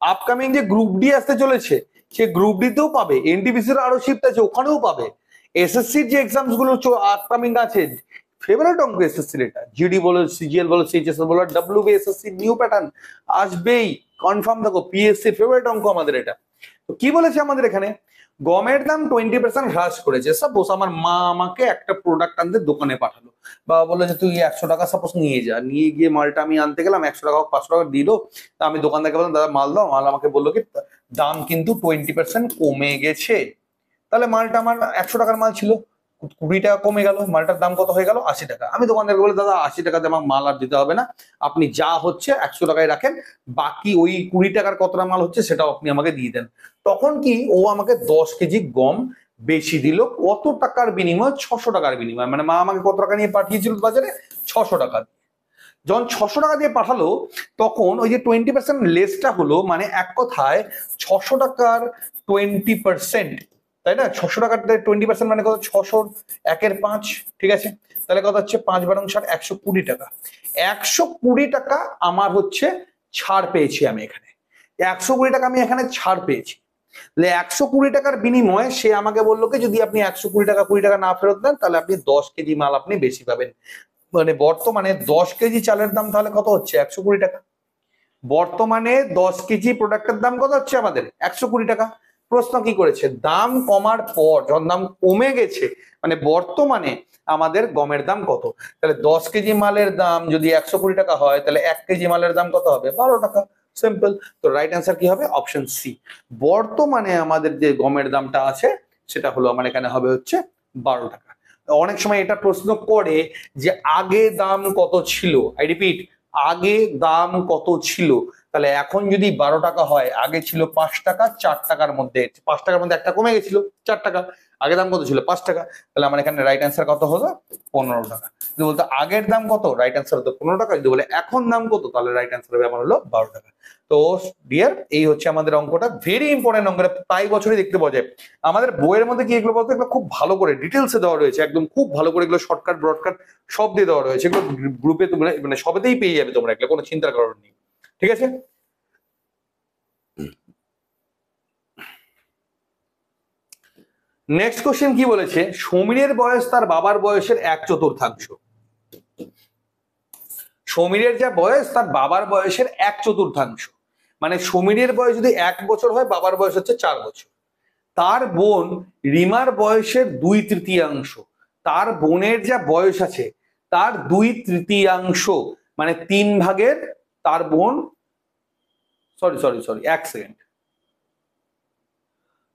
আপকামিং যে গ্রুপ ডি আসতে চলেছে সে গ্রুপ ডি তেও পাবে, এনটিপিসির আরো শিফট আছে ওখানেও পাবে, এসএসসির যে এক্সামস গুলো আপকামিং আছে, ফেভারিট অঙ্ক এসএসসির এটা, জিডি বলো, সিজিএল বলো, সিএইচএস বলো, ডাব্লিউবি, এসএসসি নিউ প্যাটার্ন আসবেই, কনফার্ম থাকো, পিএসসি ফেভারিট অঙ্ক আমাদের এটা। তো কি বলেছে আমাদের এখানে, গমের দাম 20% হ্রাস করেছে। সাপোজ আমার মা আমাকে একটা প্রোডাক্ট আনতে দোকানে পাঠালো, বাবা বললো যে তুই 100 টাকা সাপোজ নিয়ে যা, নিয়ে গিয়ে মালটা আমি আনতে গেলাম, 100 টাকা 500 টাকা দিল, তা আমি দোকানদারকে বললাম দাদা মাল দাও, মাল আমাকে বললো কি দাম কিন্তু 20% কমে গেছে। তাহলে মালটা আমার 100 টাকার মাল ছিল, 20 টাকা কমে গেল, মালটার দাম কত হয়ে গেল 80 টাকা। আমি দোকানদারকে বলি দাদা 80 টাকাতে আমার মাল আর দিতে হবে না, আপনি যা হচ্ছে 100 টাকায় রাখেন, বাকি ওই 20 টাকার কতটা মাল হচ্ছে সেটাও আপনি আমাকে দিয়ে দেন। তখন কি ও আমাকে 10 কেজি গম বেশি দিল, কত টাকার বিনিময়, 600 টাকার বিনিময়। মানে মা আমাকে কত টাকা নিয়ে পাঠিয়েছিল বাজারে, 600 টাকা। যখন 600 টাকা দিয়ে পাঠালো, তখন ওই যে 20% লেসটা হলো, মানে এক কথায় 600 টাকার 20%, তাই না? 600 টাকার 20% মানে কত, 600 একের 5, ঠিক আছে, তাহলে কত হচ্ছে 5 বারং 60, 120 টাকা। 120 টাকা আমার হচ্ছে ছাড় পেয়েছি আমি এখানে, 120 টাকা আমি এখানে ছাড় পেয়েছি। 120 টাকার বিনিময়ে সে আমাকে বললো কি যদি আপনি 120 টাকা 20 টাকা না ফেরত দেন, তাহলে আপনি 10 কেজি মাল আপনি বেশি পাবেন। মানে বর্তমানে 10 কেজি চালের দাম তাহলে কত হচ্ছে, 120 টাকা। বর্তমানে 10 কেজি প্রোডাক্টের দাম কত হচ্ছে আমাদের, 120 টাকা। প্রশ্ন কি করেছে, দাম কমার পর যখন দাম কমে গেছে, মানে বর্তমানে আমাদের গমের দাম কত। তাহলে 10 কেজি মালের দাম যদি 120 টাকা হয়, তাহলে 1 কেজি মালের দাম কত হবে, 12 টাকা। সিম্পল। তো রাইট অ্যান্সার কি হবে, অপশন সি। বর্তমানে আমাদের যে গমের দামটা আছে সেটা হলো আমার এখানে হবে হচ্ছে 12 টাকা। অনেক সময় এটা প্রশ্ন করে যে আগে দাম কত ছিল, আই রিপিট, আগে দাম কত ছিল। তাহলে এখন যদি 12 টাকা হয়, আগে ছিল 5 টাকা, 4 টাকার মধ্যে, 5 টাকার মধ্যে একটা কমে গেছিল 4 টাকা, আগে দাম কত ছিল 5 টাকা, তাহলে আমার এখানে রাইট অ্যান্সার কত হলো 15 টাকা। যদি বলতো আগের দাম কত, রাইট অ্যান্সার হতো 15 টাকা, যদি বলে এখন দাম কত, তাহলে রাইট অ্যান্সার হবে আমার হলো 12 টাকা। তো ডিয়ার, এই হচ্ছে আমাদের অঙ্কটা, ভেরি ইম্পর্টেন্ট অঙ্ক, প্রায় বছরই দেখতে পাওয়া যায়। আমাদের বইয়ের মধ্যে কি এগুলো বলতো, এগুলো খুব ভালো করে ডিটেলসে দেওয়া রয়েছে, একদম খুব ভালো করে, এগুলো শর্টকাট ব্রডকাট সব দিয়ে দেওয়া রয়েছে, এগুলো গ্রুপে তোমরা মানে সবেতেই পেয়ে যাবে তোমরা, এগুলো কোনো চিন্তার কারণ নেই। ঠিক আছে, নেক্সট কোশ্চেন কি বলেছে, সমীরের বয়স তার বাবার বয়সের 1/4। সমীরের যা বয়স তার বাবার বয়সের 1/4, মানে সমীরের বয়স যদি 1 বছর হয়, বাবার বয়স হচ্ছে 4 বছর। তার বোন রিমার বয়সের 2/3, তার বোনের যা বয়স আছে তার 2/3, মানে 3 ভাগের, তার বোন, সরি 1 সেকেন্ড,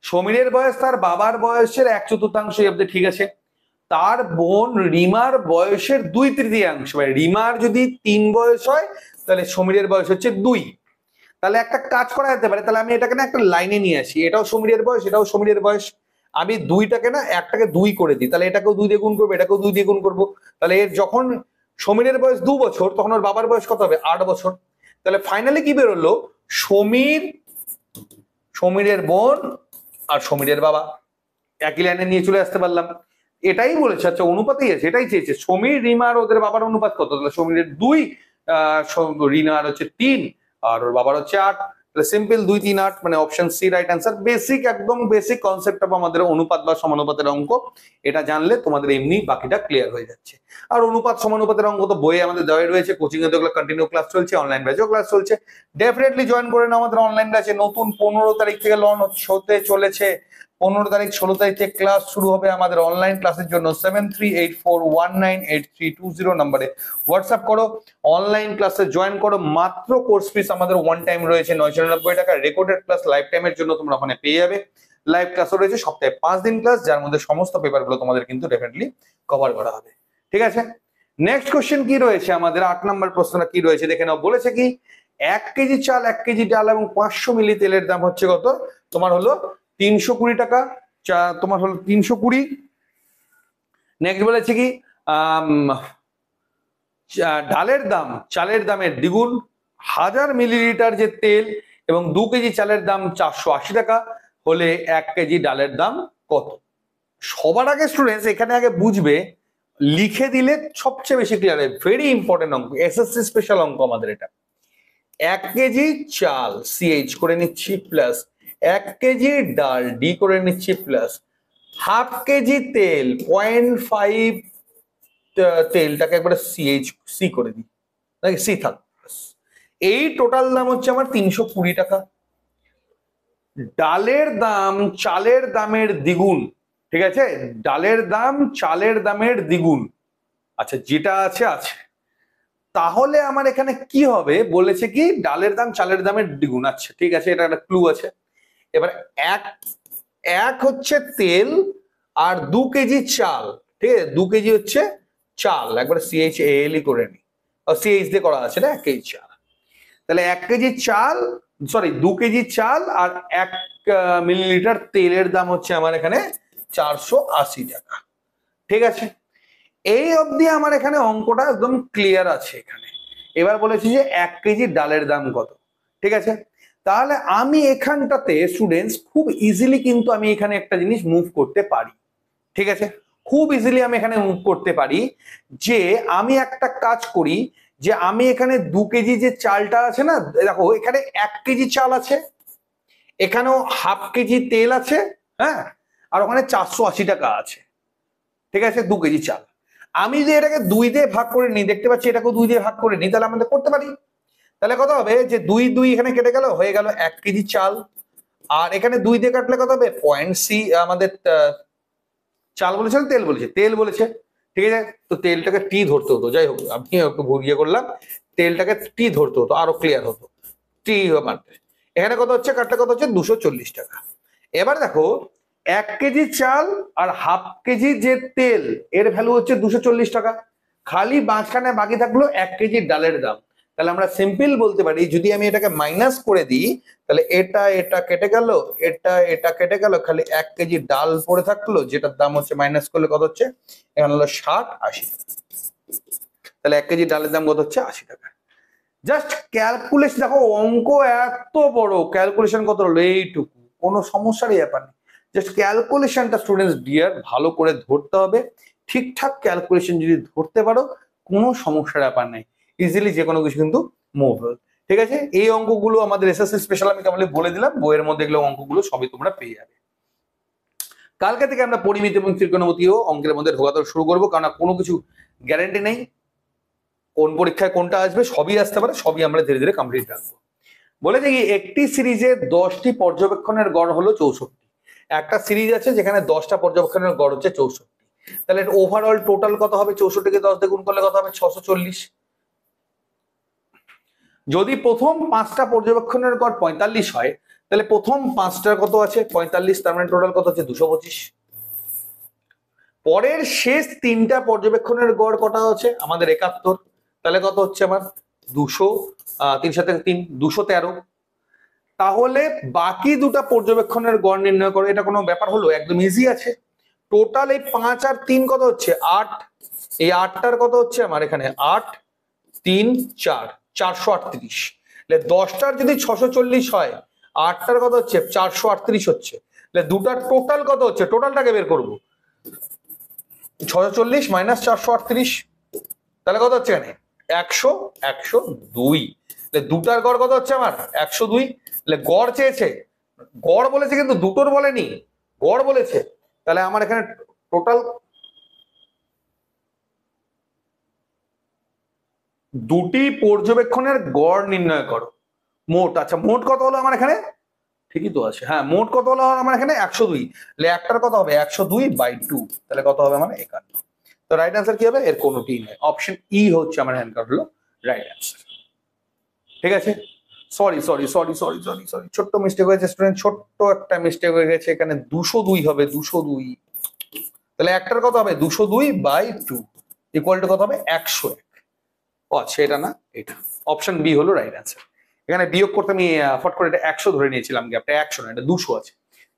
সমীরের বয়স তার বাবার বয়সের 1/4 অব্দি ঠিক আছে, তার বোন রিমার বয়সের 2/3, মানে রিমার যদি 3 বয়স হয়, তাহলে সমীরের বয়স হচ্ছে 2। তাহলে একটা কাজ করা যেতে পারে, তাহলে আমি এটাকে না একটা লাইনে নিয়ে আসি, এটাও সমীরের বয়স, এটাও সমীরের বয়স, আমি 2টাকে না 1টাকে 2 করে দিই, তাহলে এটাকেও 2 দিয়ে গুণ করবো, এটাকেও 2 দিয়ে গুণ করবো। তাহলে এর যখন সমীরের বয়স 2 বছর, তখন ওর বাবার বয়স কত হবে, 8 বছর। তাহলে ফাইনালি কি বেরোলো, সমীরের বোন আর সমীরের বাবা একই লাইনে নিয়ে চলে আসতে পারলাম। এটাই বলেছে, আচ্ছা অনুপাতেই আছে, এটাই চেয়েছে, সমীর রিমা আর ওদের বাবার অনুপাত কত, তাহলে সমীরের 2, রিনার হচ্ছে 3, আর ওর বাবার হচ্ছে 8। তাহলে সিম্পল 2, 3, 8, মানে option C right answer. Basic, একদম বেসিক কনসেপ্ট অফ আমাদের অনুপাত বা সমানুপাতের অঙ্ক, এটা জানলে তোমাদের এমনি বাকিটা ক্লিয়ার হয়ে যাচ্ছে। আর অনুপাত সমানুপাতের অঙ্ক তো বইয়ে আমাদের দেওয়াই রয়েছে, কোচিং এ তো কন্টিনিউ ক্লাস চলছে, অনলাইন ব্যাচেও ক্লাস চলছে, ডেফিনেটলি জয়েন করে নাও আমাদের অনলাইন ব্যাচে। নতুন 15 তারিখ থেকে লঞ্চ হতে চলেছে 15 তারিখ 16 তারিখ থেকে ক্লাস শুরু হবে আমাদের অনলাইন ক্লাসের জন্য 7384198320 নম্বরে হোয়াটসঅ্যাপ করো, অনলাইন ক্লাসে জয়েন করো। মাত্র কোর্স ফিস আমাদের ওয়ান টাইম রয়েছে 999 টাকা, রেকর্ডেড ক্লাস লাইফ টাইমের জন্য তোমরা ওখানে পেয়ে যাবে। লাইভ ক্লাসও রয়েছে সপ্তাহে 5 দিন ক্লাস, যার মধ্যে সমস্ত পেপারগুলো তোমাদের কিন্তু ডেফিনেটলি কভার করা হবে। ঠিক আছে, নেক্সট কোশ্চেন কি রয়েছে আমাদের 8 নম্বর প্রশ্নটা কি রয়েছে দেখে নাও। বলেছে কি 1 কেজি চাল 1 কেজি ডাল এবং 500 মিলি তেলের দাম হচ্ছে কত, তোমার হলো 320 টাকা, তোমার হলো 320। নেক্সট বলেছে কি ডালের দাম চালের দামের দ্বিগুণ, 1000 মিলিলিটার যে তেল এবং 2 কেজি চালের দাম 480 টাকা হলে 1 কেজি ডালের দাম কত। সবার আগে স্টুডেন্টস এখানে আগে বুঝবে, লিখে দিলে সবচেয়ে বেশি ক্লিয়ার হয়। ভেরি ইম্পর্টেন্ট অঙ্ক, এসএসসি স্পেশাল অঙ্ক আমাদের এটা। 1 কেজি চাল সিএইচ করে নিচ্ছি প্লাস 1 কেজি ডাল ডি করে নিচ্ছি প্লাস হাফ কেজি তেল 0.5 তেলটাকে একবারে সিএইচ সি করে দিই, নাকি সি থাক। এই টোটাল দাম হচ্ছে আমার 320 টাকা। ডালের দাম চালের দামের দ্বিগুণ, ঠিক আছে, ডালের দাম চালের দামের দ্বিগুণ, আচ্ছা যেটা আছে আছে, তাহলে আমার এখানে কি হবে বলেছে কি ডালের দাম চালের দামের দ্বিগুণ। আচ্ছা ঠিক আছে, এটা একটা ক্লু আছে। এবার এক হচ্ছে তেল আর 2 কেজি চাল, ঠিক আছে, 2 কেজি হচ্ছে চাল, একবার সিএইচ এল ই করে নি, সিএইচ দিয়ে করা আছে না 1 কেজি চাল, তাহলে 1 কেজি চাল, সরি 2 কেজি চাল আর 1 মিলিলিটার তেলের দাম হচ্ছে আমার এখানে 480 টাকা। ঠিক আছে, এই অবধি আমার এখানে অঙ্কটা একদম ক্লিয়ার আছে এখানে। এবার বলেছি যে 1 কেজি ডালের দাম কত। ঠিক আছে, তাহলে আমি এখানটাতে স্টুডেন্টস খুব ইজিলি কিন্তু আমি এখানে একটা জিনিস মুভ করতে পারি। ঠিক আছে, খুব ইজিলি আমি এখানে মুভ করতে পারি যে আমি একটা কাজ করি, যে আমি এখানে 2 কেজি যে চালটা আছে না, দেখো এখানে 1 কেজি চাল আছে, এখানেও হাফ কেজি তেল আছে, হ্যাঁ, আর ওখানে 480 টাকা আছে। ঠিক আছে, 2 কেজি চাল। আমি যদি এটাকে 2 দিয়ে ভাগ করে নিই, দেখতে পাচ্ছি এটাকেও 2 দিয়ে ভাগ করে নিই, তাহলে আমাদের করতে পারি। তাহলে কত হবে যে 2 2 এখানে কেটে গেল, হয়ে গেল 1 কেজি চাল, আর এখানে 2 দিয়ে কাটলে কত হবে, পয়েন্ট সি আমাদের চাল বলেছে তেল বলেছে, তেল বলেছে। ঠিক আছে, তো তেলটাকে টি ধরতে হতো, যাই হোক আমি একটু ভুলিয়ে করলাম, তেলটাকে টি ধরতে হতো আরো ক্লিয়ার হতো, টি মানতে। এখানে কত হচ্ছে, কাটলে কত হচ্ছে 240 টাকা। এবার দেখো 1 কেজি চাল আর হাফ কেজি যে তেল এর ভ্যালু হচ্ছে 240 টাকা, খালি মাঝখানে বাকি থাকলো 1 কেজি ডালের দাম। তাহলে আমরা সিম্পল বলতে পারি, যদি আমি এটাকে মাইনাস করে দিই, তাহলে এটা এটা কেটে গেল, এটা এটা কেটে গেল, খালি 1 কেজি ডাল পড়ে থাকলো, যেটার দাম হচ্ছে মাইনাস করলে কত হচ্ছে, এখানে হলো 60 80। তাহলে 1 কেজি ডালের দাম কত হচ্ছে 80 টাকা। জাস্ট ক্যালকুলেশন দেখো, অঙ্ক এত বড়, ক্যালকুলেশন কত হলো এইটুকু, কোনো সমস্যারই ব্যাপার নেই। জাস্ট ক্যালকুলেশনটা স্টুডেন্টস ডিয়ার ভালো করে ধরতে হবে। ঠিকঠাক ক্যালকুলেশন যদি ধরতে পারো, কোনো সমস্যার ব্যাপার নেই, ইজিলি যে কোনো কিছু কিন্তু মুভ হবে। ঠিক আছে, এই অঙ্কগুলো আমাদের এসএসসি স্পেশাল আমি কেবল বলে দিলাম, বইয়ের মধ্যে এগুলো অঙ্কগুলো সবই তোমরা পেয়ে যাবে। কালকে থেকে আমরা পরিমিতি এবং ত্রিকোণমিতিও অঙ্কের মধ্যে ঢোকাতে শুরু করবো, কারণ কোনো কিছু গ্যারান্টি নেই কোন পরীক্ষায় কোনটা আসবে, সবই আসতে পারে, সবই আমরা ধীরে ধীরে কমপ্লিট রাখবো। বলেছে কি একটি সিরিজে 10টি পর্যবেক্ষণের গড় হলো 64। একটা সিরিজ আছে যেখানে 10টা পর্যবেক্ষণের গড় হচ্ছে 64, তাহলে ওভারঅল টোটাল কত হবে, 64কে 10 দিয়ে গুণ করলে কত হবে 640। যদি প্রথম 5টা পর্যবেক্ষণের গড় 45 হয়, তাহলে প্রথম 5টার কত আছে 45, তার মানে টোটাল কত হচ্ছে 225। পরের শেষ 3টা পর্যবেক্ষণের গড় কটা হচ্ছে আমাদের 71, তাহলে কত হচ্ছে আমার 200, 3 সাথে 3 213। তাহলে বাকি দুটা পর্যবেক্ষণের গড় নির্ণয় করো, এটা কোনো ব্যাপার হলো, একদম ইজি আছে। টোটাল এই 5 আর 3 কত হচ্ছে 8, এই 8টার কত হচ্ছে আমার এখানে 8 3 4 438, 10টার যদি 640 হয়, 8টার কত হচ্ছে 438 হচ্ছে, দুটার টোটাল কত হচ্ছে, টোটালটাকে বের করবো 640 মাইনাস 438, তাহলে কত হচ্ছে এখানে 100 102। দুটার গড় কত হচ্ছে আমার 102, গড় চেয়েছে, গড় বলেছে কিন্তু দুটোর বলেনি, গড় বলেছে। তাহলে আমার এখানে টোটাল দুটি পর্যবেক্ষণের গড় নির্ণয় করো মোট। আচ্ছা মোট কত হলো আমার এখানে, ঠিকই তো আছে। হ্যাঁ, মোট কত হলো আমার এখানে 102, তাহলে একটার কত হবে 102/2, তাহলে কত হবে আমার 51। তো রাইট অ্যান্সার কি হবে? এর কোনোটিই নয়, অপশন ই হচ্ছে আমার অ্যান্সার হলো রাইট অ্যান্সার। ঠিক আছে, sorry sorry sorry sorry sorry sorry, ছোট্ট মিস্টেক হয়েছে স্টুডেন্ট, ছোট্ট একটা মিস্টেক হয়ে গেছে, এখানে 202 হবে, 202। তাহলে একটার কত হবে 202/2 ইকুয়াল টু কত হবে 101। ও আচ্ছা, এটা না, এটা অপশন বি হলো রাইট অ্যান্সার। এখানে বিয়োগ করতে আমি ফট করে এটা 100 ধরে নিয়েছিলাম, গ্যাপটা 100 না, এটা 200 আছে।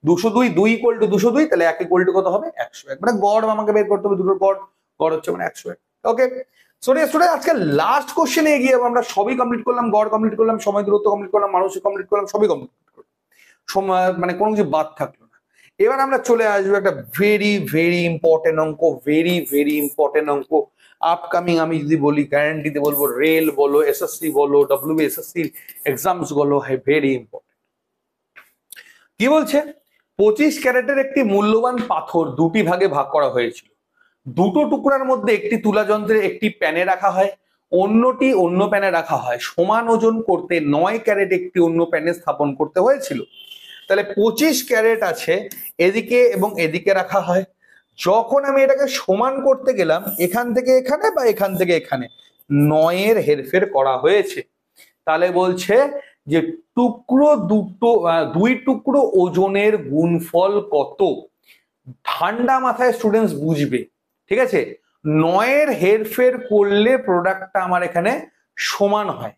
202, 2 ইকুয়াল টু 202, তাহলে 1 ইকুয়াল টু কত হবে 101, মানে গড় আমাকে বের করতে হবে, দুটোর গড়, গড় হচ্ছে মানে 101। ওকে, সো স্টুডেন্ট আজকে লাস্ট কোশ্চেনে এগিয়ে আমরা সবই কমপ্লিট করলাম, গড় কমপ্লিট করলাম, সময় দূরত্ব কমপ্লিট করলাম, মানসিক কমপ্লিট করলাম, সবই কমপ্লিট করলাম, সময় মানে কোনো কিছু বাদ থাকলো না। এবার আমরা চলে আসবো একটা ভেরি ভেরি ইম্পর্টেন্ট অঙ্ক, ভেরি ভেরি ইম্পর্টেন্ট অঙ্ক আপকামিং। আমি যদি বলি গ্যারান্টিতে বলবো, রেল বলো, এসএসসি বলো, ডব্লিউবিএসএসসি এক্সামস বলো, ভেরি ইম্পর্টেন্ট। কি বলছে? 25 ক্যারেটের একটি মূল্যবান পাথর দুটি ভাগে ভাগ করা হয়েছিল। দুটো টুকরার মধ্যে একটি তুলা যন্ত্রে একটি প্যানে রাখা হয়, অন্যটি অন্য প্যানে রাখা হয়। সমান ওজন করতে 9 ক্যারেট একটি অন্য প্যানে স্থাপন করতে হয়েছিল। তাহলে 25 ক্যারেট আছে এদিকে এবং এদিকে রাখা হয়। যখন আমি এটাকে সমান করতে গেলাম, এখান থেকে এখানে বা এখান থেকে এখানে 9 হেরফের করা হয়েছে। তাহলে বলছে যে টুকরো দুটো, দুই টুকরো ওজনের গুণফল কত? ঠান্ডা মাথায় স্টুডেন্টস বুঝবে, ঠিক আছে? 9 হেরফের করলে প্রোডাক্টটা আমার এখানে সমান হয়,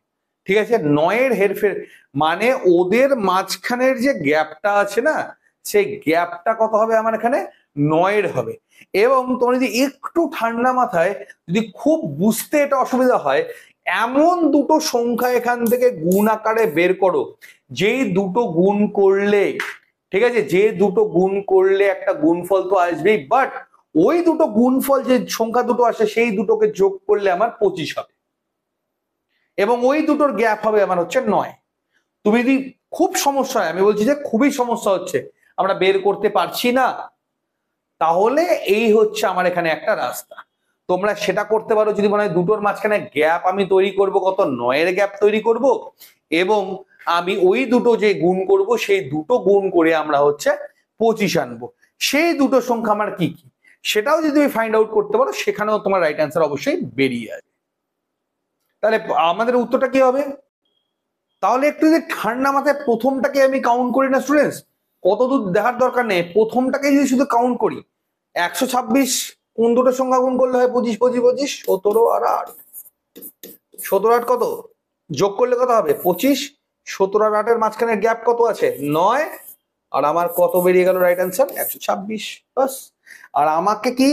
ঠিক আছে? 9 হেরফের মানে ওদের মাঝখানের যে গ্যাপটা আছে না, সেই গ্যাপটা কত হবে আমার এখানে 9 হবে। এবং তোমার যদি একটু ঠান্ডা মাথায়, যদি খুব বুঝতে এটা অসুবিধা হয়, এমন দুটো সংখ্যা এখান থেকে গুণ আকারে বের করো, যেই দুটো গুণ করলে, ঠিক আছে, যে দুটো গুণ করলে একটা গুণফল তো আসবেই, বাট ওই দুটো গুণফল যে সংখ্যা দুটো আসে সেই দুটোকে যোগ করলে আমার 25 হবে, এবং ওই দুটোর গ্যাপ হবে আমার হচ্ছে 9। তুমি যদি খুব সমস্যা হয়, আমি বলছি যে খুবই সমস্যা হচ্ছে, আমরা বের করতে পারছি না, তাহলে এই হচ্ছে আমার এখানে একটা রাস্তা। তোমরা সেটা করতে পারো যদি মনে হয় দুটোর মাঝখানে গ্যাপ আমি তৈরি করব, কত 9 গ্যাপ তৈরি করব, এবং আমি ওই দুটো যে গুণ করব সেই দুটো গুণ করে আমরা হচ্ছে 25 আনবো। সেই দুটো সংখ্যা আমার কি কি, সেটাও যদি তুমি ফাইন্ড আউট করতে পারো, সেখানেও তোমার রাইট অ্যান্সার অবশ্যই বেরিয়ে আসবে। তাহলে আমাদের উত্তরটা কি হবে? তাহলে একটু যদি ঠান্ডা মাথায় প্রথমটাকে আমি কাউন্ট করি না স্টুডেন্টস, কত দূর দেখার দরকার নেই, প্রথমটাকে যদি শুধু কাউন্ট করি, 126 কোন দুটো সংখ্যা গুণ করলে হয় 25 25 25, 17 আর 8, 17 8 কত যোগ করলে কত হবে 25, 17 আর 8 এর মাঝখানে গ্যাপ কত আছে 9, আর আমার কত বেরিয়ে গেল রাইট অ্যান্সার 126। বাস। আর আমাকে কি,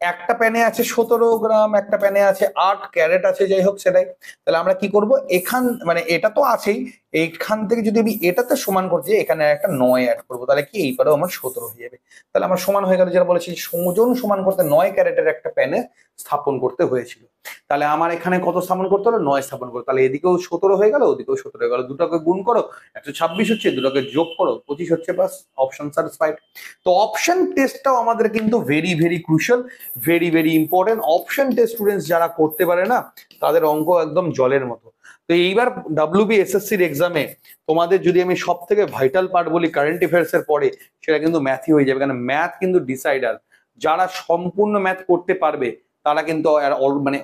একটা প্যানে আছে 17 গ্রাম, একটা প্যানে আছে 8 ক্যারেট আছে, যাই হোক সেটাই। তাহলে আমরা কি করব, এখান মানে এটা তো আছেই, এইখান থেকে যদি আমি এটাতে সমান করছি, এখানে একটা 9 অ্যাড করবো, তাহলে কি এই পারেও আমার 17 হয়ে যাবে। তাহলে আমার সমান হয়ে গেল, যেটা বলেছি ওজন সমান করতে 9 ক্যারেটের একটা প্যানে স্থাপন করতে হয়েছিল। তাহলে আমার এখানে কত স্থাপন করতে হলো, 9 স্থাপন করো, তাহলে এদিকেও 17 হয়ে গেল, ওদিকেও 17 হয়ে গেল, দুটোকে গুণ করো 126 হচ্ছে, দুটোকে যোগ করো 25 হচ্ছে, বাস অপশন স্যাটিসফাইড। তো অপশন টেস্টটাও আমাদের কিন্তু very very crucial, very very important. Option test students যারা করতে পারে না, তাদের অঙ্ক একদম জলের মতো। তো এইবার ডব্লিউবিএসএসসির এক্সামে তোমাদের যদি আমি সব থেকে ভাইটাল পার্ট বলি কারেন্ট অ্যাফেয়ার্স এর পরে, সেটা কিন্তু ম্যাথই হয়ে যাবে, কারণ ম্যাথ কিন্তু ডিসাইডার। যারা সম্পূর্ণ ম্যাথ করতে পারবে তারা কিন্তু মানে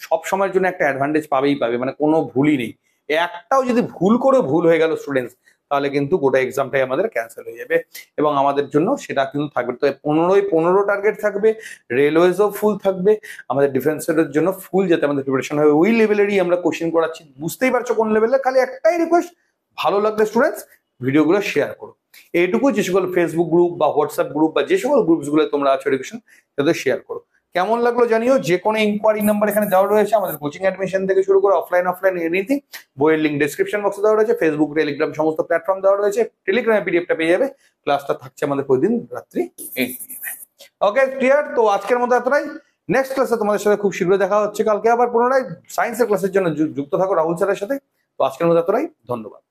সব সময়ের জন্য একটা অ্যাডভান্টেজ পাবেই পাবে, মানে কোনো ভুলই নেই। একটাও যদি ভুল করে ভুল হয়ে গেল স্টুডেন্টস, তাহলে কিন্তু গোটা এক্সামটাই আমাদের ক্যান্সেল হয়ে যাবে, এবং আমাদের জন্য সেটা কিন্তু থাকবে। তো 15 টার্গেট থাকবে, রেলওয়েজও ফুল থাকবে, আমাদের ডিফেন্সের জন্য ফুল, যাতে আমাদের প্রিপারেশন হবে ওই লেভেলেরই আমরা কোশ্চেন করাচ্ছি, বুঝতেই পারছো কোন লেভেলে। খালি একটাই রিকোয়েস্ট, ভালো লাগলে স্টুডেন্টস ভিডিওগুলো শেয়ার করো, এইটুকু। যে সকল ফেসবুক গ্রুপ বা হোয়াটসঅ্যাপ গ্রুপ বা যে সকল গ্রুপসগুলো তোমরা আছো এডুকেশন, তাদের শেয়ার করো। কেমন লাগলো জানিও। যে কোনো ইনকোয়ারি নাম্বার এখানে দেওয়া রয়েছে, আমাদের কোচিং অ্যাডমিশন থেকে শুরু করে অফলাইন এনিথিং, বইয়ের লিঙ্ক ডেসক্রিপশন বক্সে দেওয়া রয়েছে, ফেসবুক টেলিগ্রাম সমস্ত প্ল্যাটফর্ম দেওয়া রয়েছে, টেলিগ্রামে পিডিএফটা পেয়ে যাবে। ক্লাসটা থাকছে আমাদের প্রতিদিন রাত্রি 8 PM। ওকে, ক্লিয়ার? তো আজকের মতো এতটাই। নেক্সট ক্লাসে তোমাদের সাথে খুব শীঘ্রই দেখা হচ্ছে, কালকে আবার পুনরায় সায়েন্সের ক্লাসের জন্য যুক্ত থাকো রাহুল স্যারের সাথে। তো আজকের মতো এতটাই, ধন্যবাদ।